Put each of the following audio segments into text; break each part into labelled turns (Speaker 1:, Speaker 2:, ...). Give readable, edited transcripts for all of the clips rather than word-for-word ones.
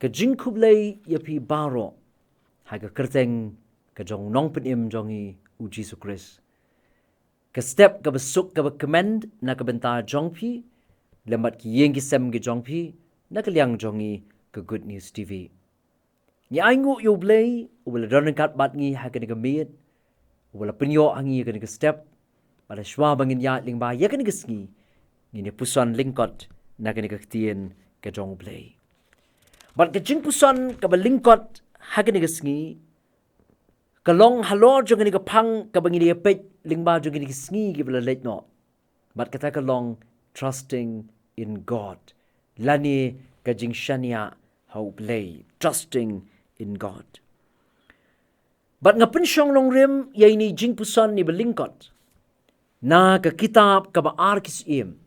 Speaker 1: ka jingkublei yapi baro hai ka kyrteng ka jong nong penim jongi U Jisu Khrist. Ka step ka besuk ka command na ka bentar jongpi lemat ki yeng ki sem ki jongpi na ka liang jongi ka Good News TV. Ni aingu U Blei wala donenkat bat ngi ha ka ni ka miet wala penyo angi ka ni ka step pada shwa bangin ya lingba ya ka ni ka sngi ni puson lyngkot na ka ni Ka Ktien ka jong Blei. Bat ka jingpuson ka ba lyngkot ha ka ni ka sngi ka long halor jong ni ka phang ka bangi ni pet lingba jong ni ka sngi ki bla let no. Bat kata ka long trusting in God. Lani ka Jingshaniah U Blei, trusting in God. Bat nga pensyong nong rim yay ni jingpuson ni belingkot na ka kitab ka ba Syiem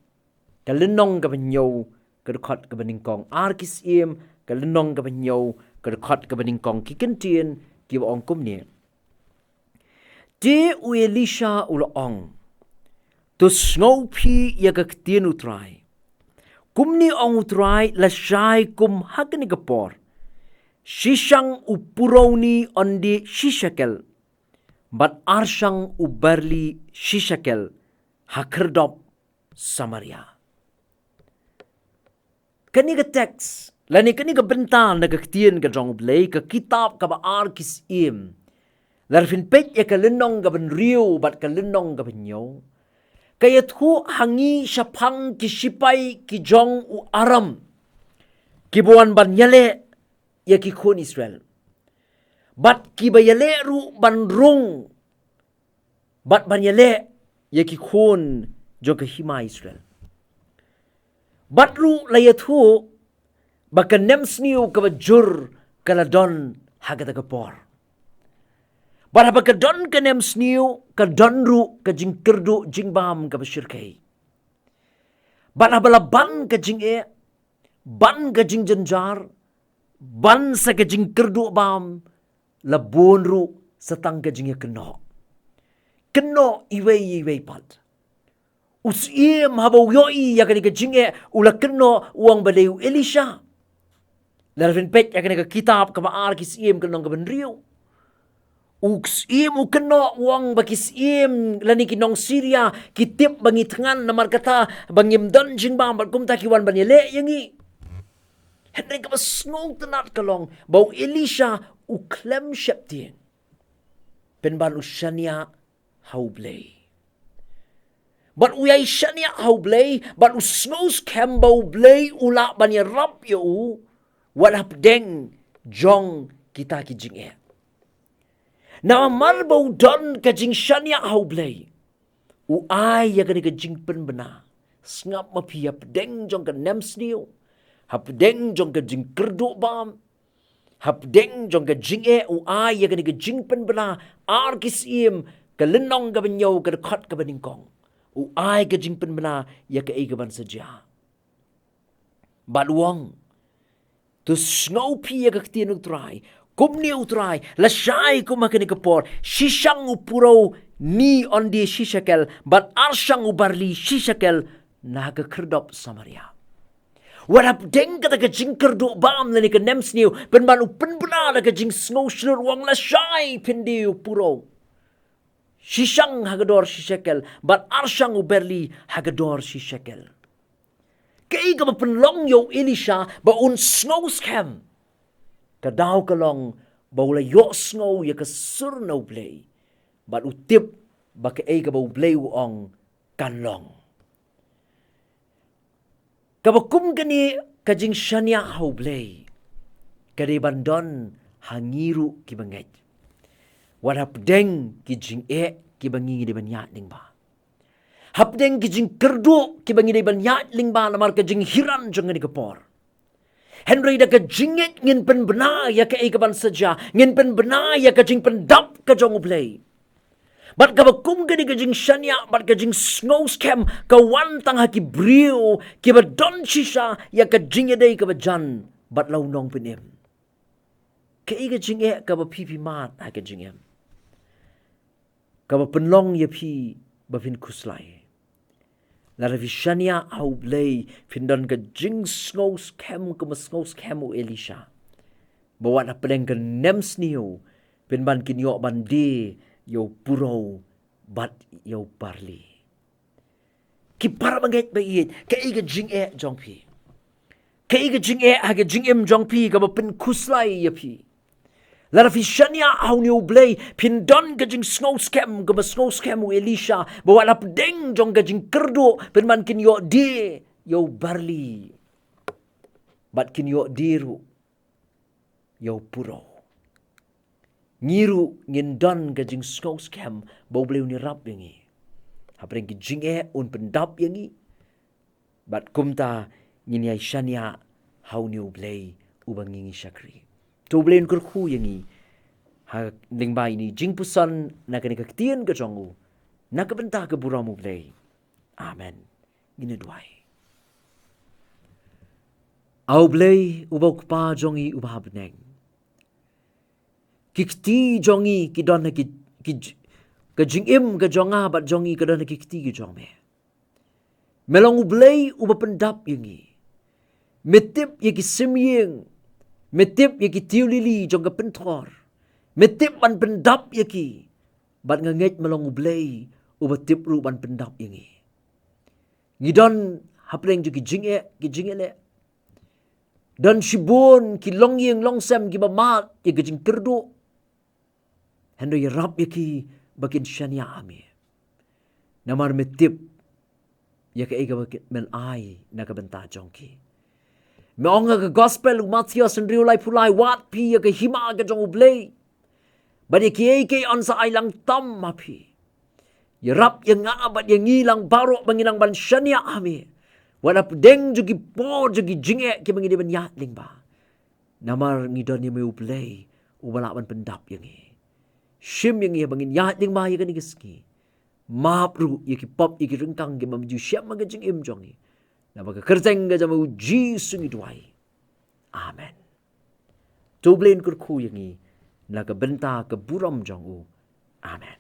Speaker 1: ka linong ka banyaw ka dukot ka baningkong Syiem ka linong ka banyaw ka dukot ka baningkong Ka Ktien ki ba ong kumni. Di u Elisha ulaong tu sngewbha ya Ka Ktien utrai. Kumni ong utrai la syai kum hakani kapor. Sisang upuraw ni ondi sishakel. Bat arsang ubarli sishakel hakerdop Samaria. Kani ka text, lani kani ka bental na Ka Ktien ka jong Blei ka kitab ka ba Syiem. Larfin pet ya ka linong ka ban riu bat ka linong ka banyaw. Kaya tu hangi syapang ki sipay ki jong u aram. Kibuan ban yale ya ki kun Israel. Bat ki ba yale ru ban rung. Bat ban yale ya ki kun jong ka hima Israel. Bat ru laya tu baka nemsniu ka ba jur kaladon hagata ka por. Bara ka don ka nemsniu ka donru ka jingkerdu jingbam ka basyirkay. Bara ban ka jinge ban ka jingjanjar ban sa ka jingkerdu bam labonru satang ka jinge keno iwei pat. Syiem habaw yoi ya ka ni ka jinge ula keno uang baleu Elisha. Larvin pet ya ka ni ka kitab ka ba Syiem ka nong ka banriyo. Syiem ukeno uang bagi Syiem lani kinong Syria kitip bangi tengan namar kata bangim don jingbam bat kumta kiwan banyele yangi. Henry ka basngong tenat kalong bau Elisha uklem syaptien. Penban usyania U Blei. Bat uyay syania U Blei bat usngos kembau Blei ula banyarap yu walap deng jong kita ki jinge. Na marbaw don ka Jingshaniah U Blei. Uay ya ka ni ka jingpen bena. Sngap mapiyap deng jong ka nemsniu. Hap deng jong ka jingkerdu bam. Hap deng jong ka jinge uay ya ka ni ka jingpen bena. Syiem ka linong ka banyaw ka dekot ka baningkong. Uay ka jingpen bena ya ka igaban saja. Baluang. Tu sngewbha ya Ka Ktien utrai. Kumni utrai, lasyay kumakini kapor, sisang upuraw ni ondi sishakel, bat arsang ubarli sishakel, nagakerdop Samaria. Warap deng kata ka jingkerdo bam na ni ka nemsniw, penman upenbena na ka jing snowshlur wang lasyay pindi upuraw. Sisang hagador sishakel, bat arsang ubarli hagador sishakel. Kaya ka mapenlong yo Elisha, ba un snow scam. Kadaw kalong bawla yo snow ya kasur na U Blei. Bat utip baka ay ka ba U Blei uong kanlong. Kabakum gani ka Jingshaniah U Blei. Kadibandon hangiru ki bangay. Warapdeng ki jinge ki bangi di banyat ning ba. Hapdeng ki jingkerdu ki bangi di banyat ling ba namar ka jinghiran jong ni kapor. Henry da ka jingit ngin penbena ya ka ikaban saja. Ngin penbena ya ka jing pendap ka jong U Blei. Bat ka bakum ka di ka jing Jingshaniah, bat ka jing snow scam, ka wantang haki brio, ki ba don shisha, ya ka jing yaday ka ba jan, bat launong pinim. Ka ika jing ka ba pipi mat haki jingem. Ka ba penlong ya pi ba pin kuslay. Jingshaniah U Blei, pindan ka jing snow scam ka ma snow scam u Elisha. bawa na peleng ke nem sniu pen ban kin yo ban de yo purau bat yo parli. Ki para banget ba iit ka iga jing jong pi. Ka iga jing aga jingim jong pi ka ba pen kuslai ya pi. Lara fi shania au ni U Blei pin don ka jing snow scam ka ba snow scam u Elisha bawa la pedeng jong ka jing kerdo pen man kin yo de yo barli. Bat kin yo diru yo purau. Ngiru ngin don ka jing snow scam ba U Blei ni rap yangi. Hapreng ki jing un pendap yangi. Bat kumta ngin yai shania hau ni U Blei ubang ngingi syakri. Tu Blei Un kurku yangi ha lingbai ni jingpuson na Ka Ktien ka jongu na kabenta ka buram U Blei. Amen. Ngine duai. Au Blei ubau kpa jongi ubah beneng. Kikti jongi ki don na ki ka jingim ka jonga bat jongi ka don na kikti ki jong me. Melong U Blei ubah pendap yangi. Metip ye ki Syiem. Metip ye ki tiu lili jong ka pentor. Metip ban pendap ye ki. Bat nganget melong U Blei uba tip ru ban pendap yangi. Ngidon hapleng ju ki jing le. Dan shibun ki long yeng long sem ki bamat ye ka jing kerdo. Hendo ye rap ye ki bakin shania ame. Namar metip ye ka ega bakin mel ai na ka benta jong ki. Meonga ka gospel Matias and riulai pulai wat pi ya ka hima ka jong U Blei. Ba ye ki on sa ai lang tam mapi. Ye rap ye nga bat ye ngilang baro bangilang ban shania ame. Wala pedeng jugi po jugi jinge ki bangi ban yat ling ba. Namar ngidon ye me U Blei ubala ban pendap yangi. Syiem yang ye bangin yat ling ba ye kan igeski. Mapru ye ki pop ye ki ringkang ki mamju syam ma ka jingim jongi. Nama ka kyrteng ka jama U Jisu ngi duai. Amen. Tu Blei Un kurku yangi na ka benta ka buram jong U. Amen.